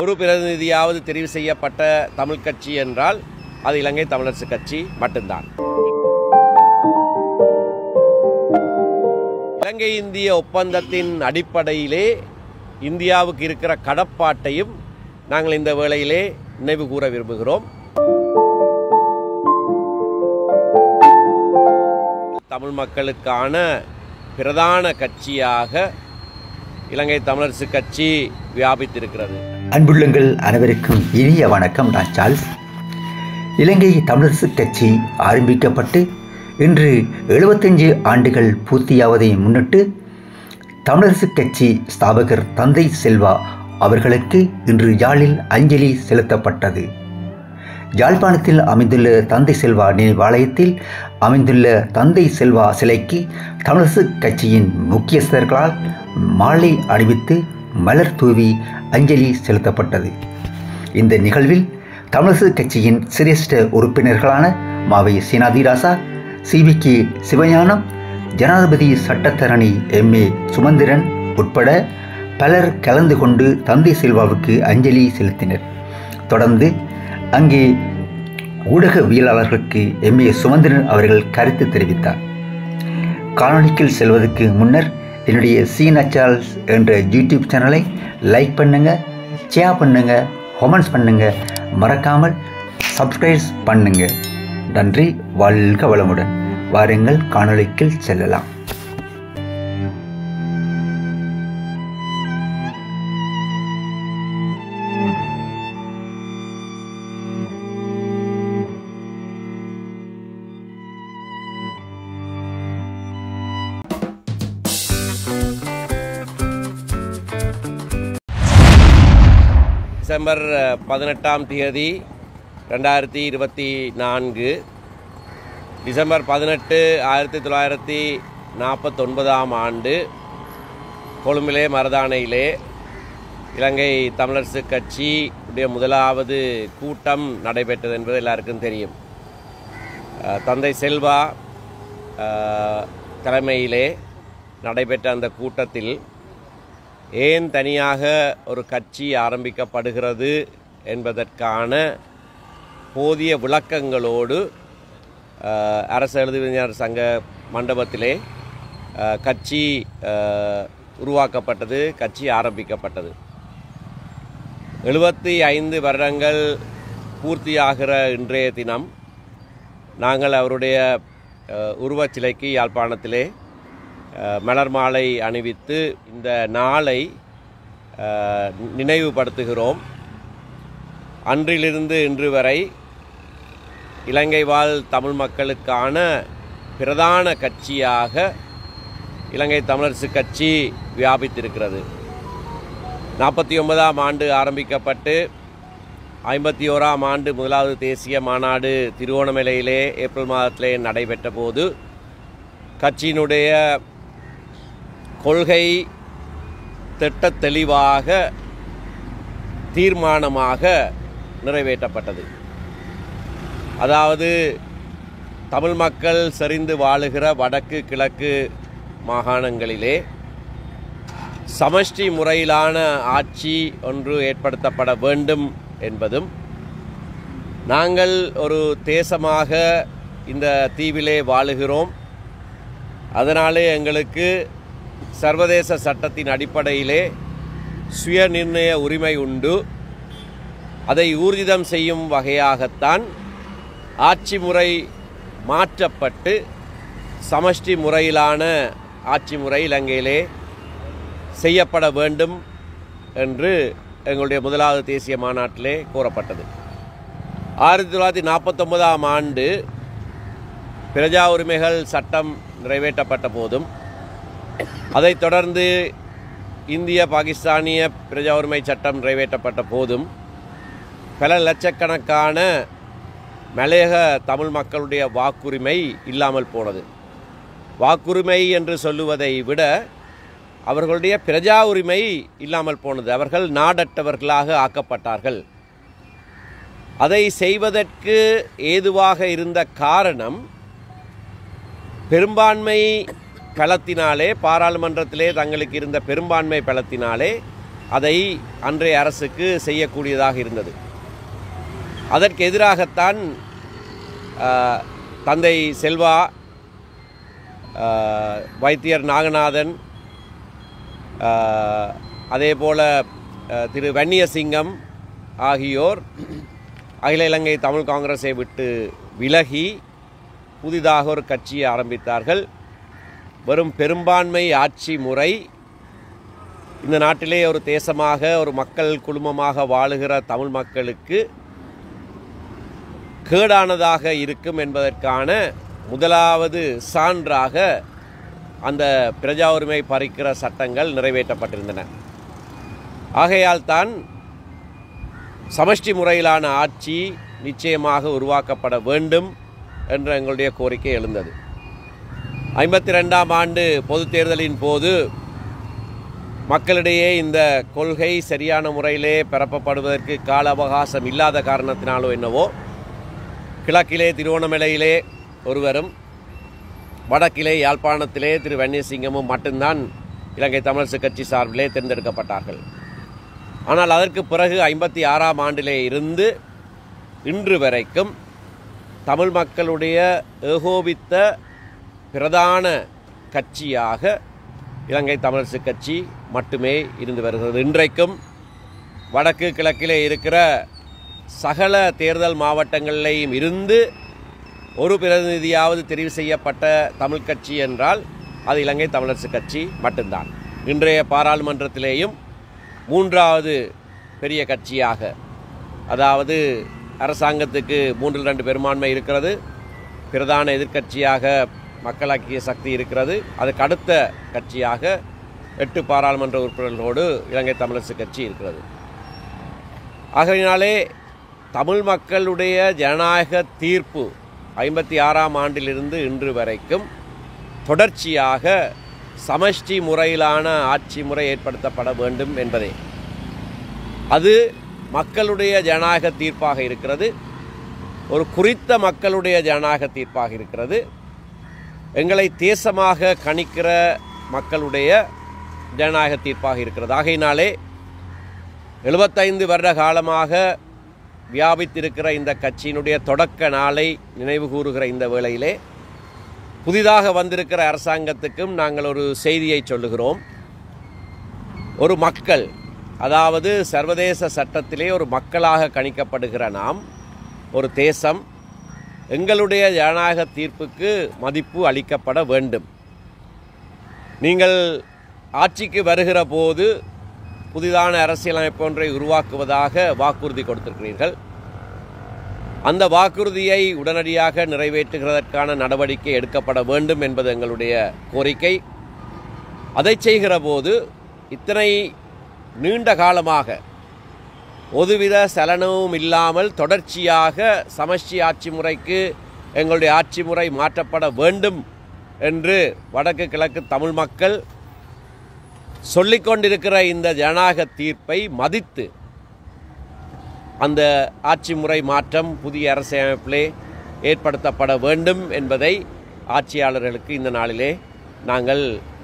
ஒரு பிரதிநிதியாவது தெரிவு செய்யப்பட்ட தமிழ் கட்சி என்றால் அது இலங்கை தமிழரசு கட்சி மட்டும்தான். இலங்கை இந்திய ஒப்பந்தத்தின் அடிப்படையிலே இந்தியாவுக்கு இருக்கிற கடப்பாட்டையும் நாங்கள் இந்த வேளையிலே நினைவு கூற விரும்புகிறோம். தமிழ் மக்களுக்கான பிரதான கட்சியாக இலங்கை தமிழரசு கட்சி வியாபித்திருக்கிறது. அன்புள்ளங்கள் அனைவருக்கும் இனிய வணக்கம். நான் சார்ல்ஸ். இலங்கை தமிழரசு கட்சி ஆரம்பிக்கப்பட்டு இன்று 75 ஆண்டுகள் பூர்த்தியாவதை முன்னிட்டு தமிழரசு கட்சி ஸ்தாபகர் தந்தை செல்வா அவர்களுக்கு இன்று யாழில் அஞ்சலி செலுத்தப்பட்டது. யாழ்ப்பாணத்தில் அமைந்துள்ள தந்தை செல்வா நினைவாலயத்தில் அமைந்துள்ள தந்தை செல்வா சிலைக்கு தமிழரசு கட்சியின் முக்கியஸ்தர்களால் மாலை அணிவித்து மலர் தூவி அஞ்சலி செலுத்தப்பட்டது. இந்த நிகழ்வில் தமிழரசு கட்சியின் சிரேஷ்ட உறுப்பினர்களான மாவை சீனாதிராசா, CVK சிவஞானம், ஜனாதிபதி சட்டத்தரணி MA சுமந்திரன் உட்பட பலர் கலந்து கொண்டு தந்தை செல்வாவுக்கு அஞ்சலி செலுத்தினர். தொடர்ந்து அங்கே ஊடகவியலாளர்களுக்கு MA சுமந்திரன் அவர்கள் கருத்து தெரிவித்தார். காணொளிக்கு செல்வதற்கு முன்னர் என்னுடைய சீனா சார்ல்ஸ் என்ற யூடியூப் சேனலை லைக் பண்ணுங்க, ஷேர் பண்ணுங்க, கமெண்ட்ஸ் பண்ணுங்க, மறக்காமல் சப்ஸ்கிரைப் பண்ணுங்க. நன்றி. வாழ்க வளமுடன். வாருங்கள் காணொளிக்கு செல்லலாம். டிசம்பர் 18ஆம் தேதி 2024, டிசம்பர் 18, 1949ஆம் ஆண்டு கொழும்பிலே மருதானையிலே இலங்கை தமிழரசு கட்சி உடைய முதலாவது கூட்டம் நடைபெற்றது என்பது எல்லாருக்கும் தெரியும். தந்தை செல்வா தலைமையிலே நடைபெற்ற அந்த கூட்டத்தில் ஏன் தனியாக ஒரு கட்சி ஆரம்பிக்கப்படுகிறது என்பதற்கான போதிய விளக்கங்களோடு அரசு எழுதுவிஞர் சங்க மண்டபத்திலே கட்சி உருவாக்கப்பட்டது, கட்சி ஆரம்பிக்கப்பட்டது. 75 வருடங்கள் பூர்த்தியாகிற இன்றைய தினம் நாங்கள் அவருடைய உருவச்சிலைக்கு யாழ்ப்பாணத்திலே மலர் மாலை அணிவித்து இந்த நாளை நினைவுபடுத்துகிறோம். அன்றிலிருந்து இன்று வரை இலங்கை வாழ் தமிழ் மக்களுக்கான பிரதான கட்சியாக இலங்கை தமிழரசு கட்சி வியாபித்திருக்கிறது. 49ஆம் ஆண்டு ஆரம்பிக்கப்பட்டு 51ஆம் ஆண்டு முதலாவது தேசிய மாநாடு திருவோணமலையிலே ஏப்ரல் மாதத்திலே நடைபெற்ற போது கட்சியினுடைய கொள்கை திட்ட தெளிவாக தீர்மானமாக நிறைவேற்றப்பட்டது. அதாவது தமிழ் மக்கள் செறிந்து வாழுகிற வடக்கு கிழக்கு மாகாணங்களிலே சமஷ்டி முறையிலான ஆட்சி ஒன்று ஏற்படுத்தப்பட வேண்டும் என்பதும், நாங்கள் ஒரு தேசமாக இந்த தீவிலே வாழுகிறோம், அதனாலே எங்களுக்கு சர்வதேச சட்டத்தின் அடிப்படையிலே சுய நிர்ணய உரிமை உண்டு, அதை ஊர்ஜிதம் செய்யும் வகையாகத்தான் ஆட்சி முறை மாற்றப்பட்டு சமஷ்டி முறையிலான ஆட்சி முறை இலங்கையிலே செய்யப்பட வேண்டும் என்று எங்களுடைய முதலாவது தேசிய மாநாட்டிலே கூறப்பட்டது. 1949ஆம் ஆண்டு பிரஜா உரிமைகள் சட்டம் நிறைவேற்றப்பட்ட போதும், அதைத் தொடர்ந்து இந்திய பாகிஸ்தானிய பிரஜா உரிமை சட்டம் நிறைவேற்றப்பட்ட போதும் பல லட்சக்கணக்கான மலையக தமிழ் மக்களுடைய வாக்குரிமை இல்லாமல் போனது. வாக்குரிமை என்று சொல்லுவதை விட அவர்களுடைய பிரஜா உரிமை இல்லாமல் போனது. அவர்கள் நாடற்றவர்களாக ஆக்கப்பட்டார்கள். அதை செய்வதற்கு ஏதுவாக இருந்த காரணம் பெரும்பான்மை பலத்தினாலே, பாராளுமன்றத்திலே தங்களுக்கு இருந்த பெரும்பான்மை பலத்தினாலே அதை அன்றைய அரசுக்கு செய்யக்கூடியதாக இருந்தது. அதற்கு எதிராகத்தான் தந்தை செல்வா, வைத்தியர் நாகநாதன், அதேபோல திரு வன்னியசிங்கம் ஆகியோர் அகில இலங்கை தமிழ் காங்கிரஸை விட்டு விலகி புதிதாக ஒரு கட்சியை ஆரம்பித்தார்கள். வெறும் பெரும்பான்மை ஆட்சி முறை இந்த நாட்டிலே ஒரு தேசமாக, ஒரு மக்கள் குழுமமாக வாழுகிற தமிழ் மக்களுக்கு கேடானதாக இருக்கும் என்பதற்கான முதலாவது சான்றாக அந்த பிரஜா உரிமை பறிக்கிற சட்டங்கள் நிறைவேற்றப்பட்டிருந்தன. ஆகையால் தான் சமஷ்டி முறையிலான ஆட்சி நிச்சயமாக உருவாக்கப்பட வேண்டும் என்ற எங்களுடைய கோரிக்கை எழுந்தது. 52ஆம் ஆண்டு பொதுத் தேர்தலின் போது மக்களிடையே இந்த கொள்கை சரியான முறையிலே பரப்பப்படுவதற்கு கால அவகாசம் இல்லாத காரணத்தினாலோ என்னவோ, கிழக்கிலே திருவோணமலையிலே ஒருவரும், வடக்கிலே யாழ்ப்பாணத்திலே திரு வன்னியசிங்கமும் மட்டும்தான் இலங்கை தமிழரசு கட்சி சார்பிலே தேர்ந்தெடுக்கப்பட்டார்கள். ஆனால் அதற்கு பிறகு 56ஆம் ஆண்டிலே இருந்து இன்று வரைக்கும் தமிழ் மக்களுடைய ஏகோபித்த பிரதான கட்சியாக இலங்கை தமிழரசு கட்சி மட்டுமே இருந்து வருகிறது. இன்றைக்கும் வடக்கு கிழக்கிலே இருக்கிற சகல தேர்தல் மாவட்டங்களிலேயும் இருந்து ஒரு பிரதிநிதியாவது தெரிவு செய்யப்பட்ட தமிழ் கட்சி என்றால் அது இலங்கை தமிழரசு கட்சி மட்டும்தான். இன்றைய பாராளுமன்றத்திலேயும் 3வது பெரிய கட்சியாக, அதாவது அரசாங்கத்துக்கு 3/2 பெரும்பான்மை இருக்கிறது, பிரதான எதிர்க்கட்சியாக மக்கள் ஐக்கிய சக்தி இருக்கிறது, அதுக்கு அடுத்த கட்சியாக 8 பாராளுமன்ற உறுப்பினர்களோடு இலங்கை தமிழரசு கட்சி இருக்கிறது. ஆகையினாலே தமிழ் மக்களுடைய ஜனநாயக தீர்ப்பு 56ஆம் ஆண்டிலிருந்து இன்று வரைக்கும் தொடர்ச்சியாக சமஷ்டி முறையிலான ஆட்சி முறை ஏற்படுத்தப்பட வேண்டும் என்பதே. அது மக்களுடைய ஜனநாயக தீர்ப்பாக இருக்கிறது, ஒரு குறித்த மக்களுடைய ஜனநாயக தீர்ப்பாக இருக்கிறது, எங்களை தேசமாக கணிக்கிற மக்களுடைய ஜனநாயக தீர்ப்பாக இருக்கிறது. ஆகையினாலே 75 வருட காலமாக வியாபித்திருக்கிற இந்த கட்சியினுடைய தொடக்க நாளை நினைவு கூறுகிற இந்த வேளையிலே புதிதாக வந்திருக்கிற அரசாங்கத்துக்கும் நாங்கள் ஒரு செய்தியை சொல்லுகிறோம். ஒரு மக்கள், அதாவது சர்வதேச சட்டத்திலே ஒரு மக்களாக கணிக்கப்படுகிற நாம், ஒரு தேசம், எங்களுடைய ஜனநாயக தீர்ப்புக்கு மதிப்பு அளிக்கப்பட வேண்டும். நீங்கள் ஆட்சிக்கு வருகிற போது புதிதான அரசியலமைப்பு ஒன்றை உருவாக்குவதாக வாக்குறுதி கொடுத்திருக்கிறீர்கள். அந்த வாக்குறுதியை உடனடியாக நிறைவேற்றுகிறதற்கான நடவடிக்கை எடுக்கப்பட வேண்டும் என்பது எங்களுடைய கோரிக்கை. அதை செய்கிற போது இத்தனை நீண்ட காலமாக ஒருவித சலனமும் இல்லாமல் தொடர்ச்சியாக சமஷ்டி ஆட்சி முறைக்கு எங்களுடைய ஆட்சி முறை மாற்றப்பட வேண்டும் என்று வடக்கு கிழக்கு தமிழ் மக்கள் சொல்லிக்கொண்டிருக்கிற இந்த ஜனநாயக தீர்ப்பை மதித்து அந்த ஆட்சி முறை மாற்றம் புதிய அரசியலமைப்பிலே ஏற்படுத்தப்பட வேண்டும் என்பதை ஆட்சியாளர்களுக்கு இந்த நாளிலே நாங்கள்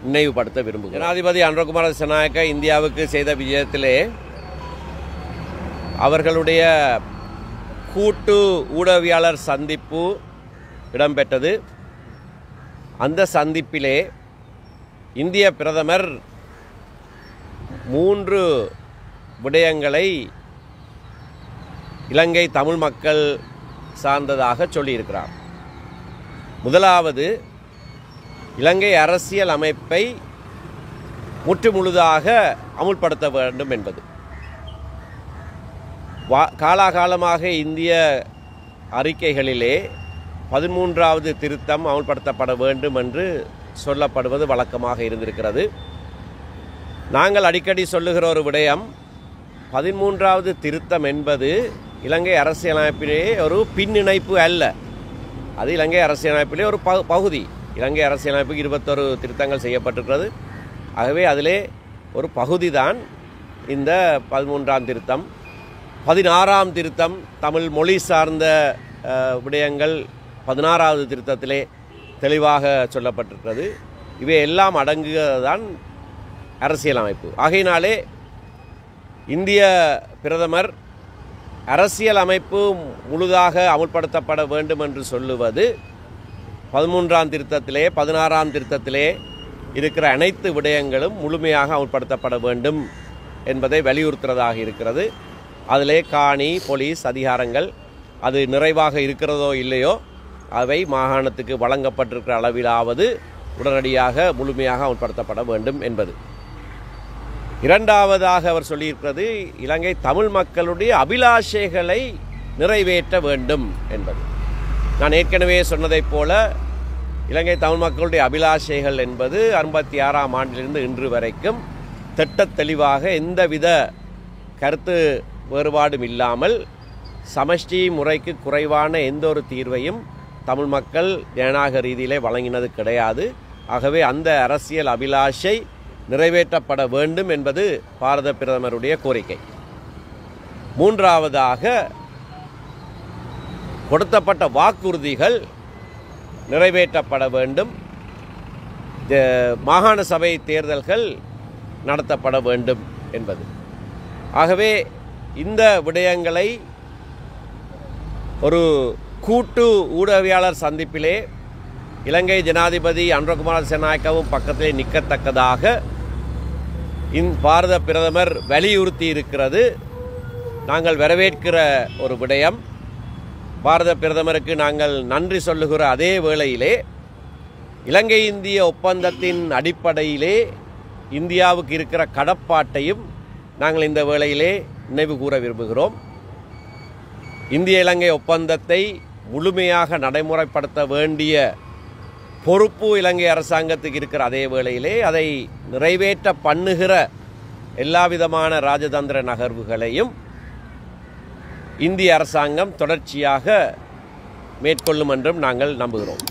நினைவுபடுத்த விரும்புகிறோம். ஜனாதிபதி அனுரகுமார திசாநாயக்க இந்தியாவுக்கு செய்த விஜயத்திலே அவர்களுடைய கூட்டு ஊடகவியலாளர் சந்திப்பு இடம்பெற்றது. அந்த சந்திப்பிலே இந்திய பிரதமர் 3 விடயங்களை இலங்கை தமிழ் மக்கள் சார்ந்ததாக சொல்லியிருக்கிறார். முதலாவது, இலங்கை அரசியல் அமைப்பை முற்றுமுழுதாக அமுல்படுத்த வேண்டும் என்பது. காலாகாலமாக இந்திய அறிக்கைகளிலே 13வது திருத்தம் அமுல்படுத்தப்பட வேண்டும் என்று சொல்லப்படுவது வழக்கமாக இருந்திருக்கிறது. நாங்கள் அடிக்கடி சொல்லுகிற ஒரு விடயம், 13வது திருத்தம் என்பது இலங்கை அரசியலமைப்பிலே ஒரு பின்னிணைப்பு அல்ல. அது இலங்கை அரசியலமைப்பிலே ஒரு பகுதி. இலங்கை அரசியலமைப்புக்கு 21 திருத்தங்கள் செய்யப்பட்டிருக்கிறது. ஆகவே அதிலே ஒரு பகுதி தான் இந்த 13ஆம் திருத்தம். 16ஆம் திருத்தம் தமிழ் மொழி சார்ந்த விடயங்கள் 16வது திருத்தத்திலே தெளிவாக சொல்லப்பட்டிருக்கிறது. இவை எல்லாம் அடங்குவதுதான் அரசியலமைப்பு. ஆகையினாலே இந்திய பிரதமர் அரசியல் அமைப்பு முழுதாக அமுல்படுத்தப்பட வேண்டும் என்று சொல்லுவது 13ஆம் திருத்தத்திலே 16ஆம் திருத்தத்திலே இருக்கிற அனைத்து விடயங்களும் முழுமையாக அமுல்படுத்தப்பட வேண்டும் என்பதை வலியுறுத்துவதாக இருக்கிறது. அதிலே காணி போலீஸ் அதிகாரங்கள் அது நிறைவாக இருக்கிறதோ இல்லையோ அவை மாகாணத்துக்கு வழங்கப்பட்டிருக்கிற அளவிலாவது உடனடியாக முழுமையாக அமுல்படுத்தப்பட வேண்டும் என்பது. இரண்டாவதாக அவர் சொல்லியிருக்கிறது இலங்கை தமிழ் மக்களுடைய அபிலாஷைகளை நிறைவேற்ற வேண்டும் என்பது. நான் ஏற்கனவே சொன்னதைப் போல இலங்கை தமிழ் மக்களுடைய அபிலாஷைகள் என்பது 66ஆம் ஆண்டிலிருந்து இன்று வரைக்கும் திட்டத் தெளிவாக எந்தவித கருத்து வேறுபாடும் இல்லாமல் சமஷ்டி முறைக்கு குறைவான எந்த ஒரு தீர்வையும் தமிழ் மக்கள் ஜனநாயக ரீதியிலே வழங்கினது கிடையாது. ஆகவே அந்த அரசியல் அபிலாஷை நிறைவேற்றப்பட வேண்டும் என்பது பாரத பிரதமருடைய கோரிக்கை. மூன்றாவதாக கொடுக்கப்பட்ட வாக்குறுதிகள் நிறைவேற்றப்பட வேண்டும். மாகாண சபை தேர்தல்கள் நடத்தப்பட வேண்டும் என்பது. ஆகவே இந்த விடயங்களை ஒரு கூட்டு ஊடகவியலாளர் சந்திப்பிலே இலங்கை ஜனாதிபதி அனுரகுமார திசாநாயக்கவும் பக்கத்திலே நிற்கத்தக்கதாக பாரத பிரதமர் வலியுறுத்தி இருக்கிறது. நாங்கள் வரவேற்கிற ஒரு விடயம். பாரத பிரதமருக்கு நாங்கள் நன்றி சொல்லுகிற அதே வேளையிலே இலங்கை இந்திய ஒப்பந்தத்தின் அடிப்படையிலே இந்தியாவுக்கு இருக்கிற கடப்பாட்டையும் நாங்கள் இந்த வேளையிலே நினைவு கூற விரும்புகிறோம். இந்திய இலங்கை ஒப்பந்தத்தை முழுமையாக நடைமுறைப்படுத்த வேண்டிய பொறுப்பு இலங்கை அரசாங்கத்துக்கு இருக்கிற அதே வேளையிலே அதை நிறைவேற்ற பண்ணுகிற எல்லா விதமான ராஜதந்திர நகர்வுகளையும் இந்திய அரசாங்கம் தொடர்ச்சியாக மேற்கொள்ளும் என்றும் நாங்கள் நம்புகிறோம்.